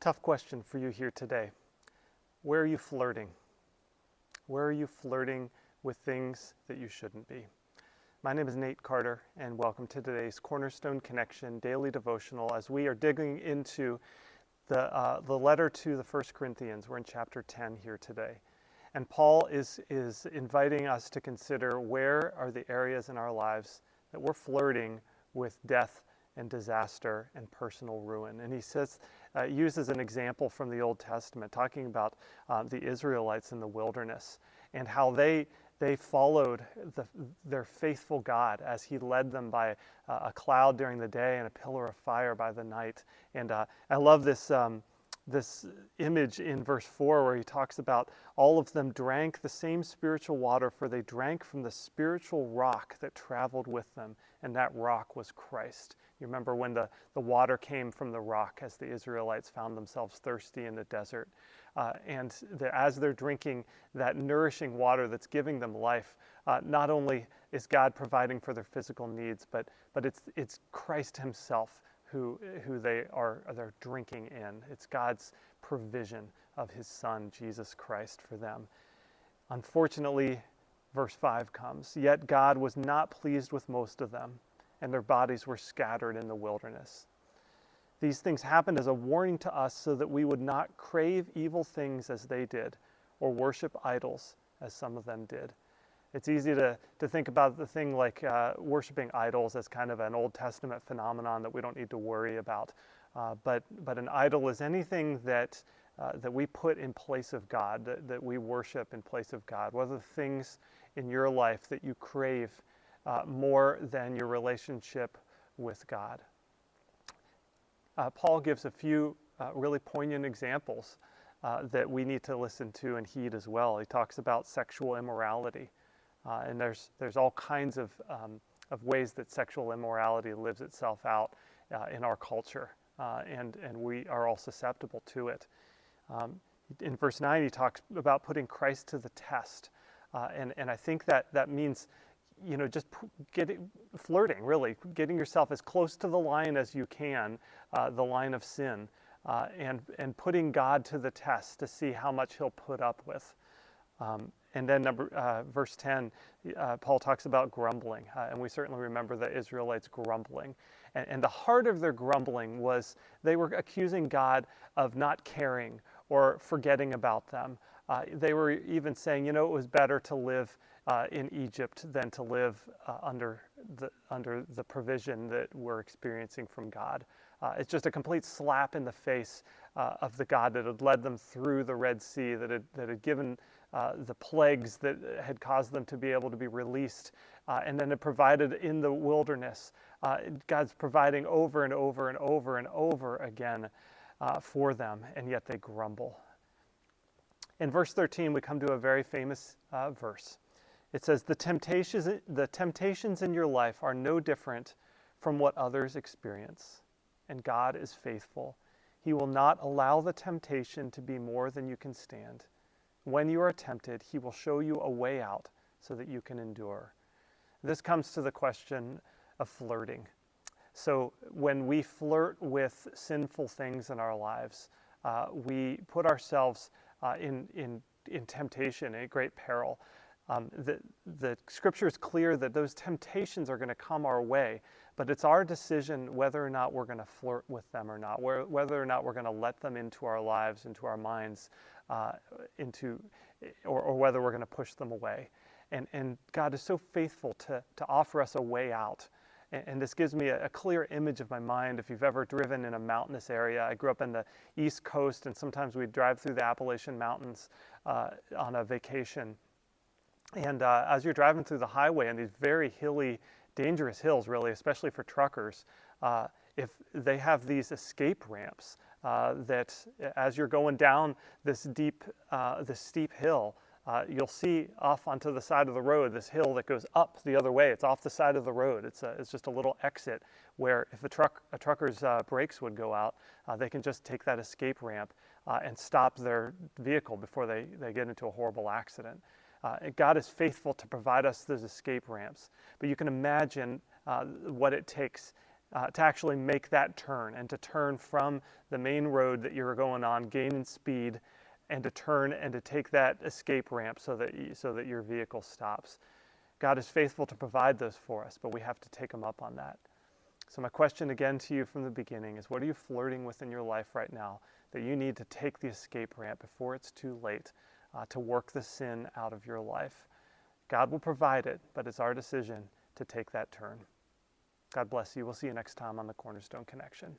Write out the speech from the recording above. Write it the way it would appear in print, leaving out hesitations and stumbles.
Tough question for you here today. Where are you flirting? Where are you flirting with things that you shouldn't be? My name is Nate Carter, and welcome to today's Cornerstone Connection Daily Devotional as we are digging into the letter to the 1 Corinthians. We're in chapter 10 here today. And Paul is inviting us to consider where are the areas in our lives that we're flirting with death and disaster and personal ruin. And he says, uses an example from the Old Testament, talking about the Israelites in the wilderness and how they followed their faithful God as he led them by a cloud during the day and a pillar of fire by the night. And I love this image in verse 4 where he talks about all of them drank the same spiritual water, for they drank from the spiritual rock that traveled with them, and that rock was Christ. You remember when the water came from the rock as the Israelites found themselves thirsty in the desert. As they're drinking that nourishing water that's giving them life, not only is God providing for their physical needs, but it's Christ himself who they're drinking in. It's God's provision of his Son, Jesus Christ, for them. Unfortunately, verse 5 comes, yet God was not pleased with most of them, and their bodies were scattered in the wilderness. These things happened as a warning to us so that we would not crave evil things as they did, or worship idols as some of them did. It's easy to think about the thing like worshiping idols as kind of an Old Testament phenomenon that we don't need to worry about. But an idol is anything that we put in place of God, that we worship in place of God. What are the things in your life that you crave more than your relationship with God? Paul gives a few really poignant examples that we need to listen to and heed as well. He talks about sexual immorality. And there's all kinds of ways that sexual immorality lives itself out in our culture, and we are all susceptible to it. In verse 9, he talks about putting Christ to the test, and I think that means, just flirting, really, getting yourself as close to the line as you can, the line of sin, and putting God to the test to see how much he'll put up with. And then verse 10, Paul talks about grumbling, and we certainly remember the Israelites grumbling. And the heart of their grumbling was they were accusing God of not caring or forgetting about them. They were even saying, it was better to live in Egypt than to live under the provision that we're experiencing from God. It's just a complete slap in the face of the God that had led them through the Red Sea, that had given the plagues that had caused them to be able to be released, and then it provided in the wilderness. God's providing over and over and over and over again for them, and yet they grumble. In verse 13, we come to a very famous verse. It says, the temptations in your life are no different from what others experience, and God is faithful. He will not allow the temptation to be more than you can stand. When you are tempted, he will show you a way out so that you can endure. This comes to the question of flirting. So when we flirt with sinful things in our lives, we put ourselves in temptation, in great peril. The scripture is clear that those temptations are going to come our way, but it's our decision whether or not we're going to flirt with them or not, whether or not we're going to let them into our lives, into our minds, or whether we're going to push them away. And God is so faithful to offer us a way out. And this gives me a clear image of my mind. If you've ever driven in a mountainous area, I grew up in the East Coast, and sometimes we'd drive through the Appalachian Mountains on a vacation. And as you're driving through the highway on these very hilly, dangerous hills, really, especially for truckers, if they have these escape ramps that as you're going down this steep hill, you'll see off onto the side of the road this hill that goes up the other way. It's off the side of the road. It's just a little exit where if a trucker's brakes would go out, they can just take that escape ramp and stop their vehicle before they get into a horrible accident. God is faithful to provide us those escape ramps, but you can imagine what it takes to actually make that turn and to turn from the main road that you're going on, gaining speed, and to turn and to take that escape ramp so that your vehicle stops. God is faithful to provide those for us, but we have to take him up on that. So my question again to you from the beginning is, what are you flirting with in your life right now that you need to take the escape ramp before it's too late to work the sin out of your life? God will provide it, but it's our decision to take that turn. God bless you. We'll see you next time on the Cornerstone Connection.